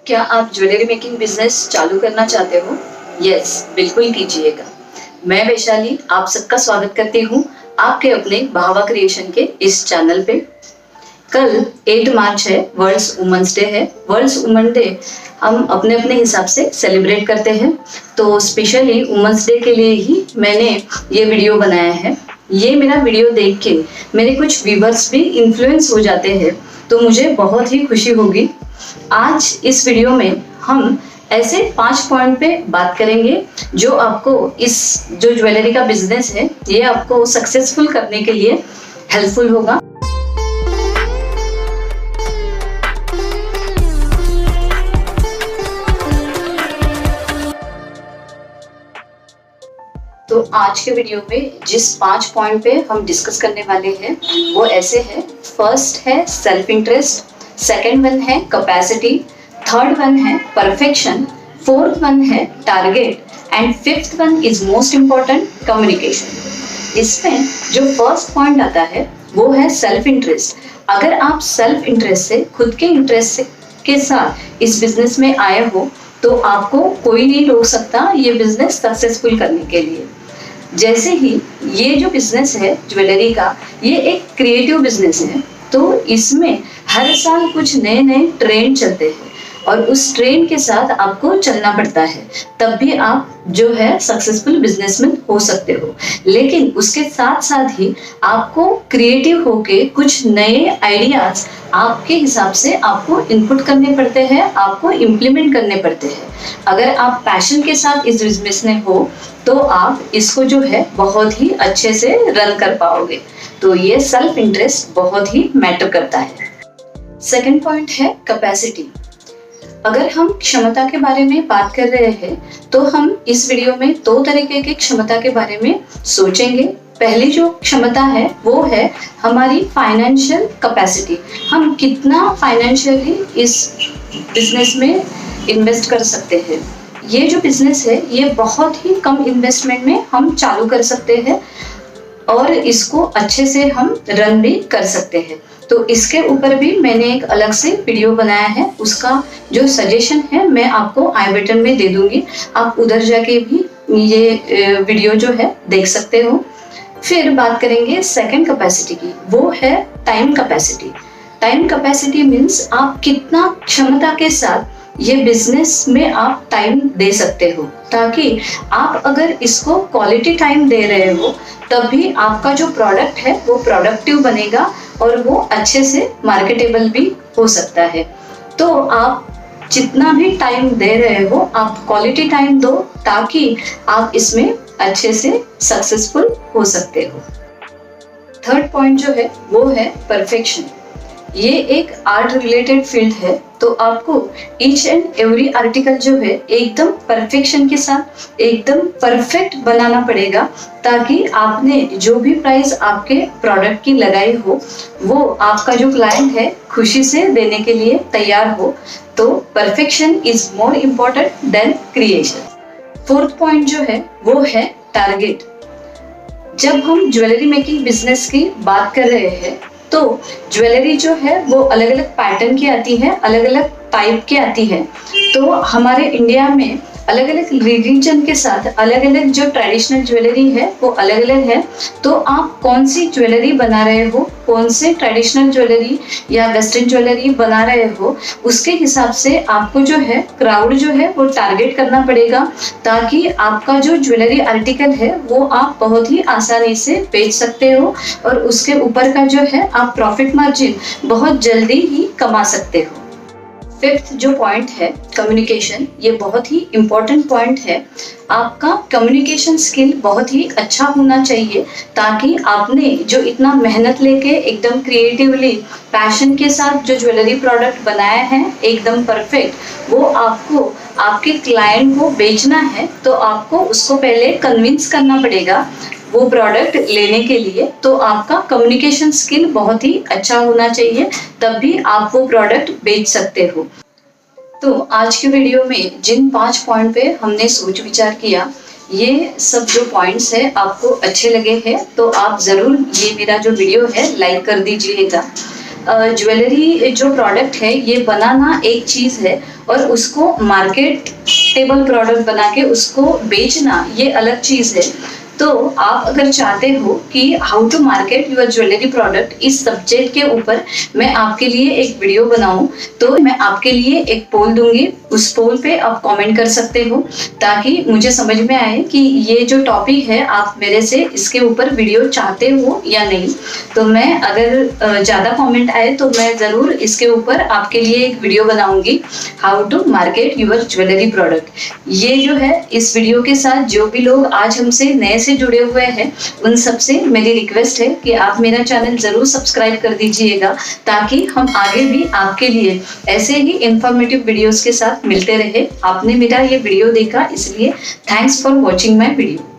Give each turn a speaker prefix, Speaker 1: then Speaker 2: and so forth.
Speaker 1: क्या आप jewellery making business चालू करना चाहते हो? यस, बिल्कुल कीजिएगा। मैं वैशाली आप सबका स्वागत करती हूँ आपके अपने भावा क्रिएशन के इस चैनल पे। कल 8 मार्च है, वर्ल्ड्स वुमेन्स डे है। वर्ल्ड्स वुमेन डे हम अपने अपने हिसाब से सेलिब्रेट करते हैं, तो स्पेशली वुमेन्स डे के लिए ही मैंने ये वीडियो बनाया है। ये मेरा वीडियो देख के मेरे कुछ व्यूअर्स भी इन्फ्लुएंस हो जाते हैं, तो मुझे बहुत ही खुशी होगी। आज इस वीडियो में हम ऐसे 5 पॉइंट पे बात करेंगे जो आपको इस जो ज्वेलरी का बिजनेस है ये आपको सक्सेसफुल करने के लिए हेल्पफुल होगा। तो आज के वीडियो में जिस 5 पॉइंट पे हम डिस्कस करने वाले हैं वो ऐसे है। फर्स्ट है सेल्फ इंटरेस्ट, सेकंड वन है कैपेसिटी, थर्ड वन है परफेक्शन, फोर्थ वन है target and fifth one is most important communication. इसमें जो फर्स्ट पॉइंट आता है वो है सेल्फ इंटरेस्ट। अगर आप सेल्फ इंटरेस्ट से, खुद के इंटरेस्ट के साथ इस बिजनेस में आए हो तो आपको कोई नहीं रोक सकता ये बिजनेस सक्सेसफुल करने के लिए। जैसे ही ये जो बिजनेस है ज्वेलरी का, ये एक क्रिएटिव बिजनेस है, तो इसमें हर साल कुछ नए नए ट्रेंड चलते हैं और उस ट्रेंड के साथ आपको चलना पड़ता है, तब भी आप जो है सक्सेसफुल बिजनेसमैन हो सकते हो। लेकिन उसके साथ साथ ही आपको क्रिएटिव होके कुछ नए आइडियाज आपके हिसाब से आपको इनपुट करने पड़ते हैं, आपको इम्प्लीमेंट करने पड़ते हैं। अगर आप पैशन के साथ इस बिजनेस में हो तो आप इसको जो है बहुत ही अच्छे से रन कर पाओगे। तो ये सेल्फ इंटरेस्ट बहुत ही मैटर करता है। सेकंड पॉइंट है कैपेसिटी। अगर हम क्षमता के बारे में बात कर रहे हैं तो हम इस वीडियो में 2 तरीके की क्षमता के बारे में सोचेंगे। पहली जो क्षमता है वो है हमारी फाइनेंशियल कैपेसिटी। हम कितना फाइनेंशियली इस बिजनेस में इन्वेस्ट कर सकते हैं। ये जो बिजनेस है ये बहुत ही कम इन्वेस्टमेंट में हम चालू कर सकते हैं और इसको अच्छे से हम रन भी कर सकते हैं। तो इसके ऊपर भी मैंने एक अलग से वीडियो बनाया है, उसका जो सजेशन है मैं आपको आई बटन में दे दूंगी, आप उधर जाके भी ये वीडियो जो है देख सकते हो। फिर बात करेंगे सेकंड कैपेसिटी की, वो है time capacity. Time capacity means आप कितना क्षमता के साथ ये बिजनेस में आप टाइम दे सकते हो, ताकि आप अगर इसको क्वालिटी टाइम दे रहे हो तब भी आपका जो प्रोडक्ट है वो प्रोडक्टिव बनेगा और वो अच्छे से मार्केटेबल भी हो सकता है। तो आप जितना भी टाइम दे रहे हो आप क्वालिटी टाइम दो, ताकि आप इसमें अच्छे से सक्सेसफुल हो सकते हो। थर्ड पॉइंट जो है वो है परफेक्शन। ये एक आर्ट रिलेटेड फील्ड है, तो आपको ईच एंड एवरी आर्टिकल जो है एकदम परफेक्शन के साथ एकदम परफेक्ट बनाना पड़ेगा, ताकि आपने जो भी प्राइस आपके प्रोडक्ट की लगाई हो वो आपका जो क्लाइंट है खुशी से देने के लिए तैयार हो। तो perfection is more important then creation. Fourth point जो है वो है टारगेट। जब हम ज्वेलरी मेकिंग बिजनेस की बात कर रहे हैं तो ज्वेलरी जो है वो अलग अलग पैटर्न की आती है, अलग अलग टाइप की आती है। तो हमारे इंडिया में अलग अलग रिलीजन के साथ अलग अलग जो ट्रेडिशनल ज्वेलरी है वो अलग अलग है। तो आप कौन सी ज्वेलरी बना रहे हो, कौन से ट्रेडिशनल ज्वेलरी या वेस्टर्न ज्वेलरी बना रहे हो, उसके हिसाब से आपको जो है क्राउड जो है वो टारगेट करना पड़ेगा, ताकि आपका जो ज्वेलरी आर्टिकल है वो आप बहुत ही आसानी से बेच सकते हो और उसके ऊपर का जो है आप प्रॉफिट मार्जिन बहुत जल्दी ही कमा सकते हो। फिफ्थ जो पॉइंट है कम्युनिकेशन, ये बहुत ही इम्पोर्टेंट पॉइंट है। आपका कम्युनिकेशन स्किल बहुत ही अच्छा होना चाहिए, ताकि आपने जो इतना मेहनत लेके एकदम क्रिएटिवली पैशन के साथ जो ज्वेलरी प्रोडक्ट बनाया है एकदम परफेक्ट, वो आपको आपके क्लाइंट को बेचना है, तो आपको उसको पहले कन्विंस करना पड़ेगा वो प्रोडक्ट लेने के लिए। तो आपका कम्युनिकेशन स्किल बहुत ही अच्छा होना चाहिए, तब भी आप वो प्रोडक्ट बेच सकते हो। तो आज के वीडियो में जिन 5 पॉइंट पे हमने सोच विचार किया, ये सब जो पॉइंट्स है आपको अच्छे लगे हैं तो आप ज़रूर ये मेरा जो वीडियो है लाइक कर दीजिएगा। ज्वेलरी जो प्रोडक्ट है ये बनाना एक चीज़ है और उसको मार्केटेबल प्रोडक्ट बना के उसको बेचना ये अलग चीज़ है। तो आप अगर चाहते हो कि how to market your jewellery product, इस सब्जेक्ट के ऊपर मैं आपके लिए एक वीडियो बनाऊं, तो मैं आपके लिए एक पोल दूंगी। उस पोल पे आप कमेंट कर सकते हो ताकि मुझे समझ में आए कि ये जो टॉपिक है आप मेरे से इसके ऊपर वीडियो चाहते हो या नहीं। तो मैं अगर ज़्यादा कमेंट आए तो मैं ज़रूर इसके ऊपर आपके लिए एक वीडियो बनाऊंगी, how to market your jewellery product. ये जो है इस वीडियो के साथ जो भी लोग आज हमसे नए से जुड़े हुए हैं उन सबसे मेरी रिक्वेस्ट है कि आप मेरा चैनल जरूर सब्सक्राइब कर दीजिएगा ताकि हम आगे भी आपके लिए ऐसे ही इंफॉर्मेटिव वीडियोस के साथ मिलते रहे। आपने मेरा ये वीडियो देखा इसलिए thanks for watching my video.